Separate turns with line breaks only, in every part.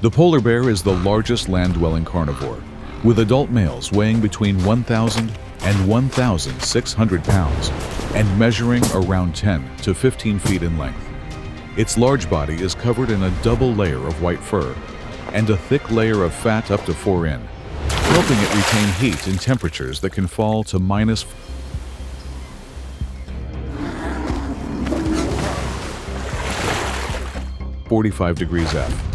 The polar bear is the largest land-dwelling carnivore, with adult males weighing between 1,000 and 1,600 pounds and measuring around 10 to 15 feet in length. Its large body is covered in a double layer of white fur and a thick layer of fat up to 4 in, helping it retain heat in temperatures that can fall to minus 45 degrees F.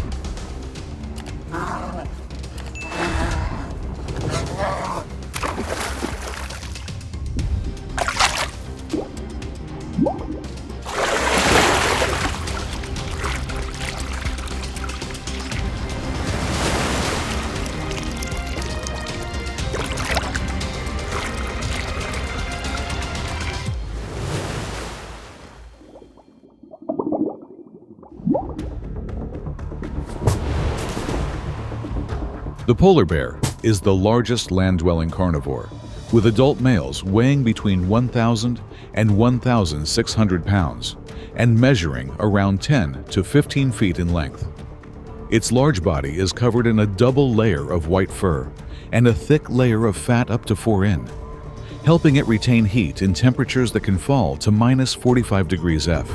The polar bear is the largest land-dwelling carnivore, with adult males weighing between 1,000 and 1,600 pounds and measuring around 10 to 15 feet in length. Its large body is covered in a double layer of white fur and a thick layer of fat up to 4 in, helping it retain heat in temperatures that can fall to minus 45 degrees F.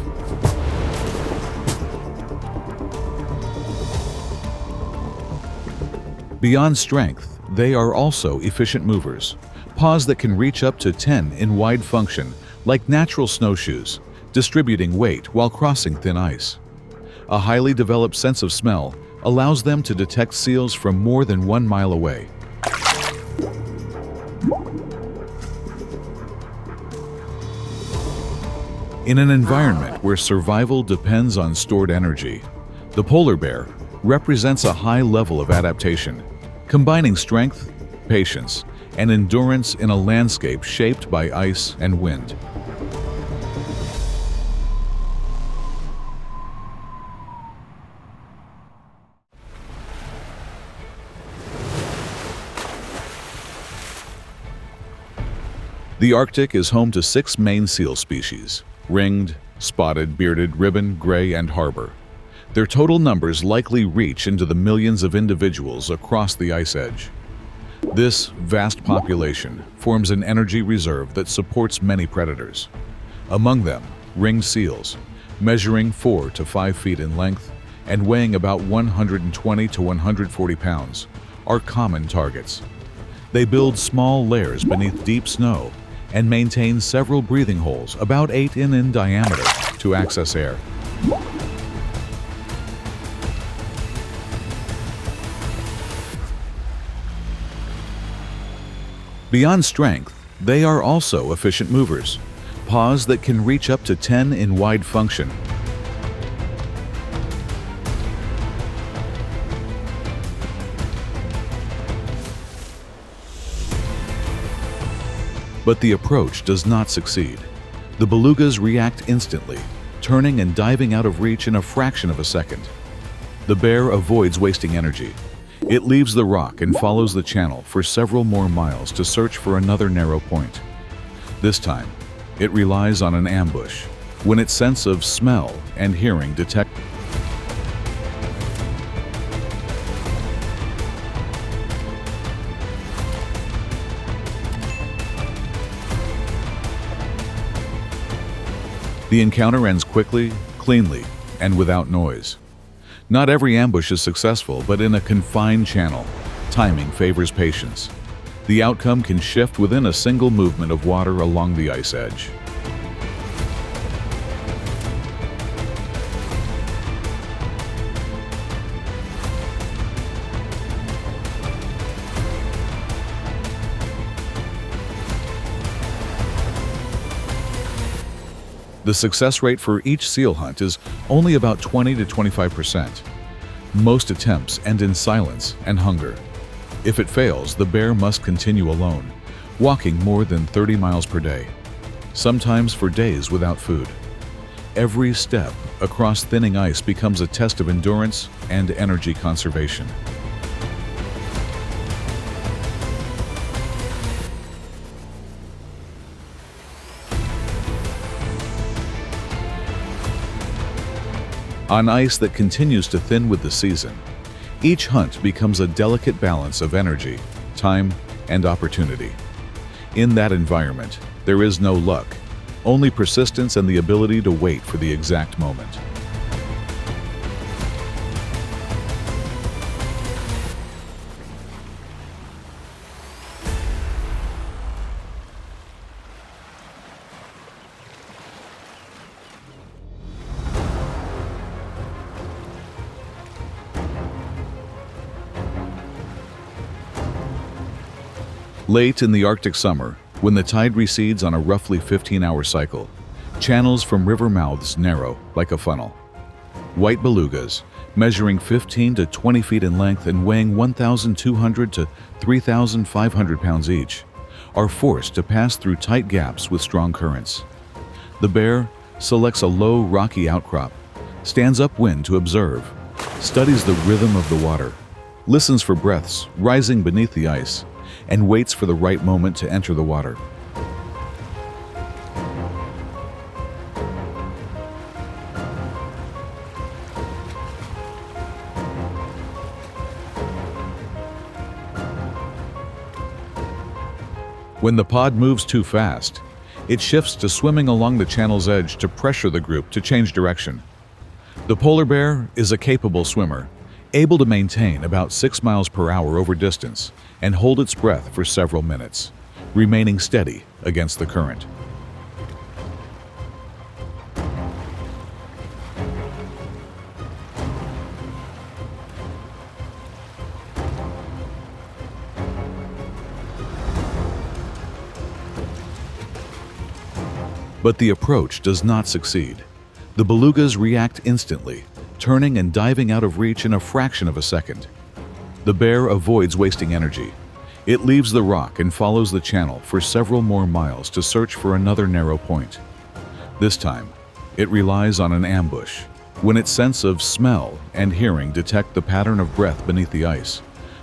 Beyond strength, they are also efficient movers, paws that can reach up to 10 in wide function, like natural snowshoes, distributing weight while crossing thin ice. A highly developed sense of smell allows them to detect seals from more than 1 mile away. In an environment where survival depends on stored energy, the polar bear represents a high level of adaptation, combining strength, patience, and endurance in a landscape shaped by ice and wind. The Arctic is home to 6 main seal species: ringed, spotted, bearded, ribbon, gray, and harbor. Their total numbers likely reach into the millions of individuals across the ice edge. This vast population forms an energy reserve that supports many predators. Among them, ringed seals, measuring 4 to 5 feet in length and weighing about 120 to 140 pounds, are common targets. They build small lairs beneath deep snow and maintain several breathing holes about 8 in diameter to access air. Beyond strength, they are also efficient movers, paws that can reach up to 10 in wide function. But the approach does not succeed. The belugas react instantly, turning and diving out of reach in a fraction of a second. The bear avoids wasting energy. It leaves the rock and follows the channel for several more miles to search for another narrow point. This time, it relies on an ambush when its sense of smell and hearing detect. The encounter ends quickly, cleanly, and without noise. Not every ambush is successful, but in a confined channel, timing favors patience. The outcome can shift within a single movement of water along the ice edge. The success rate for each seal hunt is only about 20 to 25%. Most attempts end in silence and hunger. If it fails, the bear must continue alone, walking more than 30 miles per day, sometimes for days without food. Every step across thinning ice becomes a test of endurance and energy conservation. On ice that continues to thin with the season, Each hunt becomes a delicate balance of energy, time, and opportunity. In that environment, there is no luck, only persistence and the ability to wait for the exact moment. Late in the Arctic summer, when the tide recedes on a roughly 15-hour cycle, channels from river mouths narrow like a funnel. White belugas, measuring 15 to 20 feet in length and weighing 1,200 to 3,500 pounds each, are forced to pass through tight gaps with strong currents. The bear selects a low, rocky outcrop, stands upwind to observe, studies the rhythm of the water, listens for breaths rising beneath the ice, and waits for the right moment to enter the water. When the pod moves too fast, it shifts to swimming along the channel's edge to pressure the group to change direction. The polar bear is a capable swimmer, able to maintain about 6 miles per hour over distance and hold its breath for several minutes, remaining steady against the current. But the approach does not succeed. The belugas react instantly, turning and diving out of reach in a fraction of a second. The bear avoids wasting energy. It leaves the rock and follows the channel for several more miles to search for another narrow point. This time, it relies on an ambush. When its sense of smell and hearing detect the pattern of breath beneath the ice,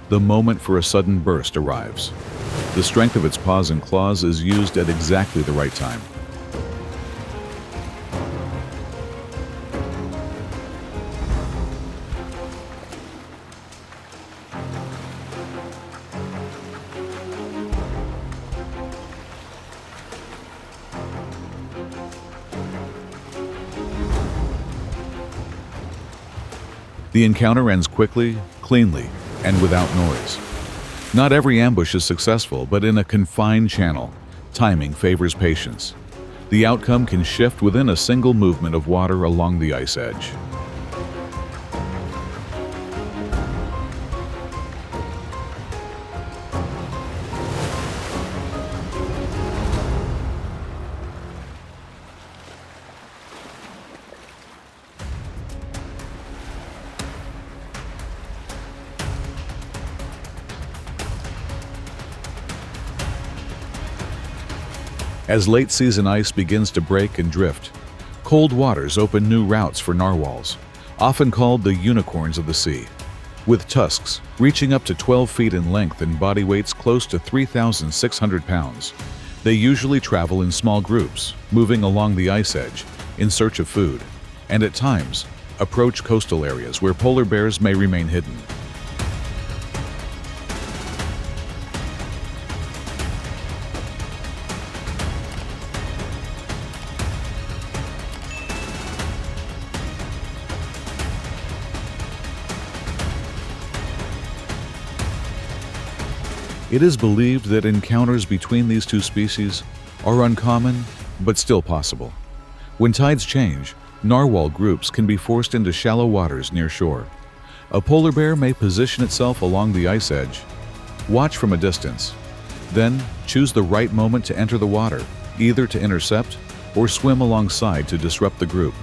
the moment for a sudden burst arrives. The strength of its paws and claws is used at exactly the right time. The encounter ends quickly, cleanly, and without noise. Not every ambush is successful, but in a confined channel, timing favors patience. The outcome can shift within a single movement of water along the ice edge. As late-season ice begins to break and drift, cold waters open new routes for narwhals, often called the unicorns of the sea. With tusks reaching up to 12 feet in length and body weights close to 3,600 pounds, they usually travel in small groups, moving along the ice edge in search of food, and at times approach coastal areas where polar bears may remain hidden. It is believed that encounters between these two species are uncommon, but still possible. When tides change, narwhal groups can be forced into shallow waters near shore. A polar bear may position itself along the ice edge, watch from a distance, then choose the right moment to enter the water, either to intercept or swim alongside to disrupt the group.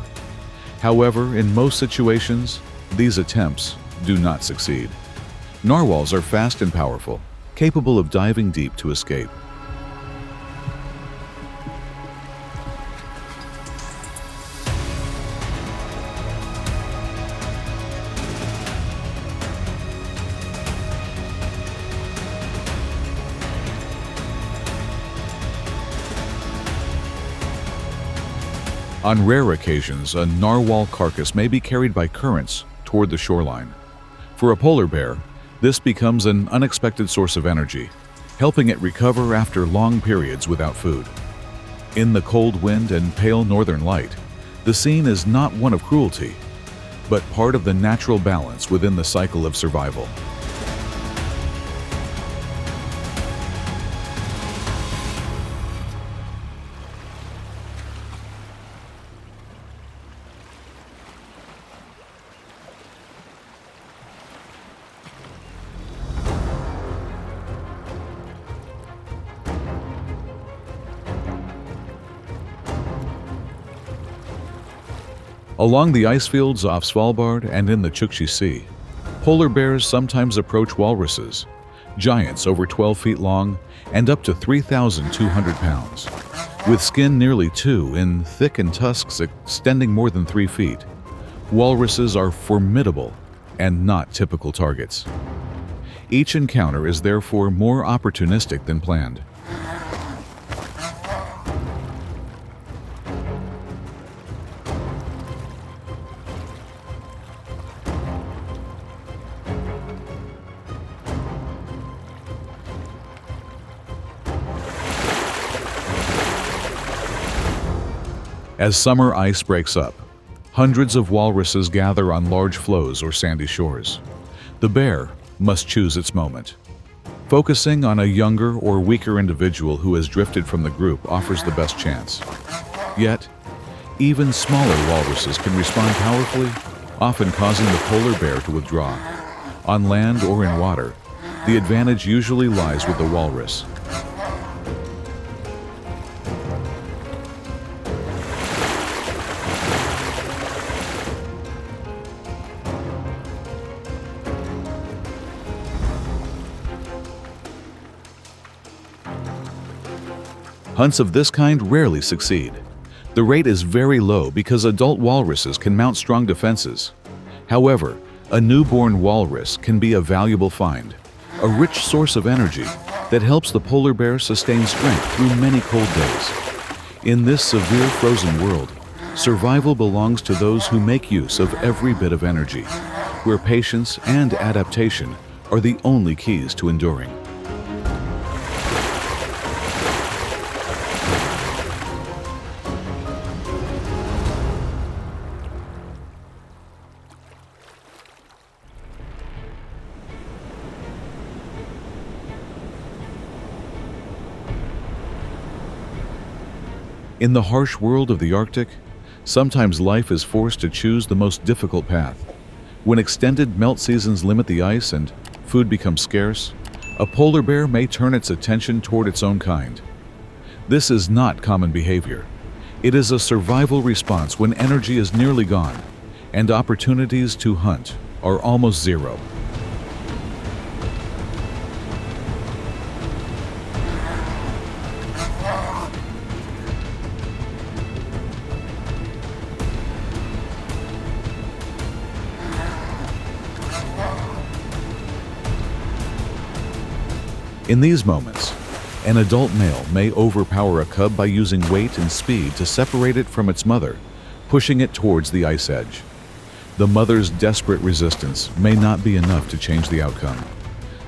However, in most situations, these attempts do not succeed. Narwhals are fast and powerful, capable of diving deep to escape. On rare occasions, a narwhal carcass may be carried by currents toward the shoreline. For a polar bear, this becomes an unexpected source of energy, helping it recover after long periods without food. In the cold wind and pale northern light, the scene is not one of cruelty, but part of the natural balance within the cycle of survival. Along the ice fields off Svalbard and in the Chukchi Sea, polar bears sometimes approach walruses, giants over 12 feet long and up to 3,200 pounds. With skin nearly 2 in thick and tusks extending more than 3 feet, walruses are formidable and not typical targets. Each encounter is therefore more opportunistic than planned. As summer ice breaks up, hundreds of walruses gather on large floes or sandy shores. The bear must choose its moment. Focusing on a younger or weaker individual who has drifted from the group offers the best chance. Yet, even smaller walruses can respond powerfully, often causing the polar bear to withdraw. On land or in water, the advantage usually lies with the walrus. Hunts of this kind rarely succeed. The rate is very low because adult walruses can mount strong defenses. However, a newborn walrus can be a valuable find, a rich source of energy that helps the polar bear sustain strength through many cold days. In this severe frozen world, survival belongs to those who make use of every bit of energy, where patience and adaptation are the only keys to enduring. In the harsh world of the Arctic, sometimes life is forced to choose the most difficult path. When extended melt seasons limit the ice and food becomes scarce, a polar bear may turn its attention toward its own kind. This is not common behavior. It is a survival response when energy is nearly gone and opportunities to hunt are almost zero. In these moments, an adult male may overpower a cub by using weight and speed to separate it from its mother, pushing it towards the ice edge. The mother's desperate resistance may not be enough to change the outcome.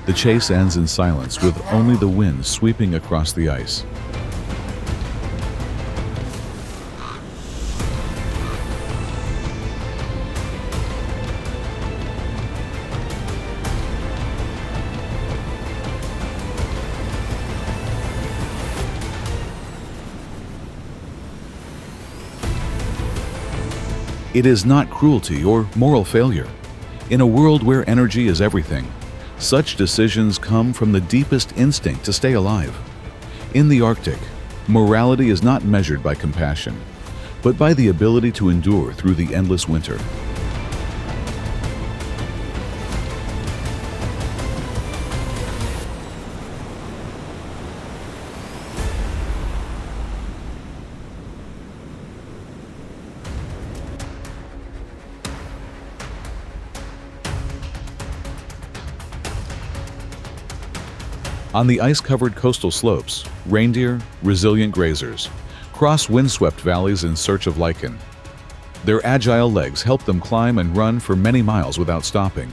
The chase ends in silence with only the wind sweeping across the ice. It is not cruelty or moral failure. In a world where energy is everything, such decisions come from the deepest instinct to stay alive. In the Arctic, morality is not measured by compassion, but by the ability to endure through the endless winter. On the ice-covered coastal slopes, reindeer, resilient grazers, cross windswept valleys in search of lichen. Their agile legs help them climb and run for many miles without stopping.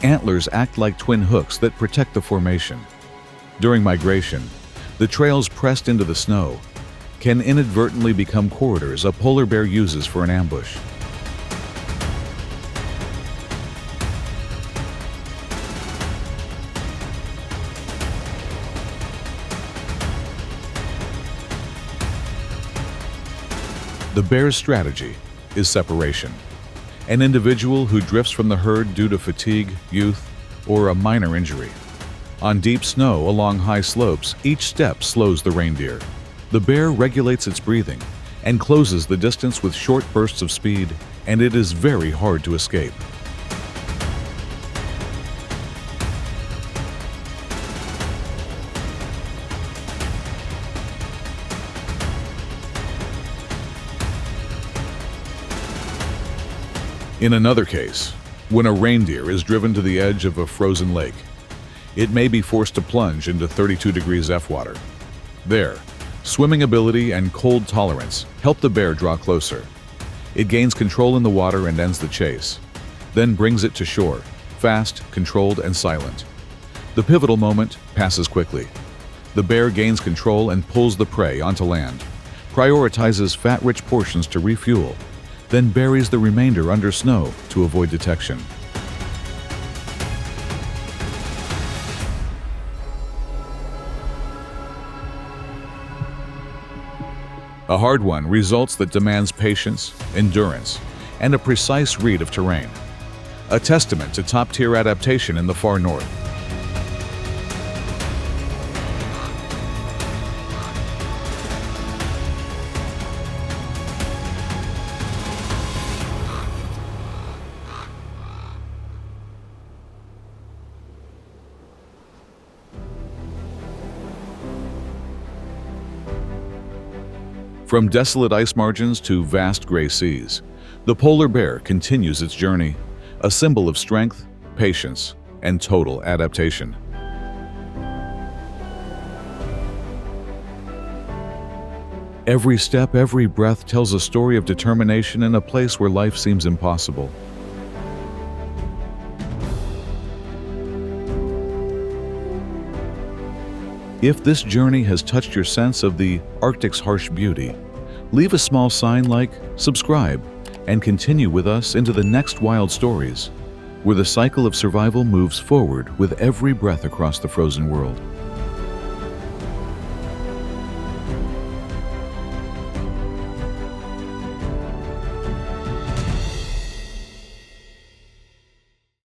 Antlers act like twin hooks that protect the formation. During migration, the trails pressed into the snow can inadvertently become corridors a polar bear uses for an ambush. The bear's strategy is separation. An individual who drifts from the herd due to fatigue, youth, or a minor injury. On deep snow along high slopes, each step slows the reindeer. The bear regulates its breathing and closes the distance with short bursts of speed, and it is very hard to escape. In another case, when a reindeer is driven to the edge of a frozen lake, it may be forced to plunge into 32 degrees F water. There, swimming ability and cold tolerance help the bear draw closer. It gains control in the water and ends the chase, then brings it to shore, fast, controlled, and silent. The pivotal moment passes quickly. The bear gains control and pulls the prey onto land, prioritizes fat-rich portions to refuel, then buries the remainder under snow to avoid detection. A hard one results that demands patience, endurance, and a precise read of terrain. A testament to top-tier adaptation in the far north. From desolate ice margins to vast gray seas, the polar bear continues its journey, a symbol of strength, patience, and total adaptation. Every step, every breath tells a story of determination in a place where life seems impossible. If this journey has touched your sense of the Arctic's harsh beauty, leave a small sign like subscribe and continue with us into the next wild stories, where the cycle of survival moves forward with every breath across the frozen world.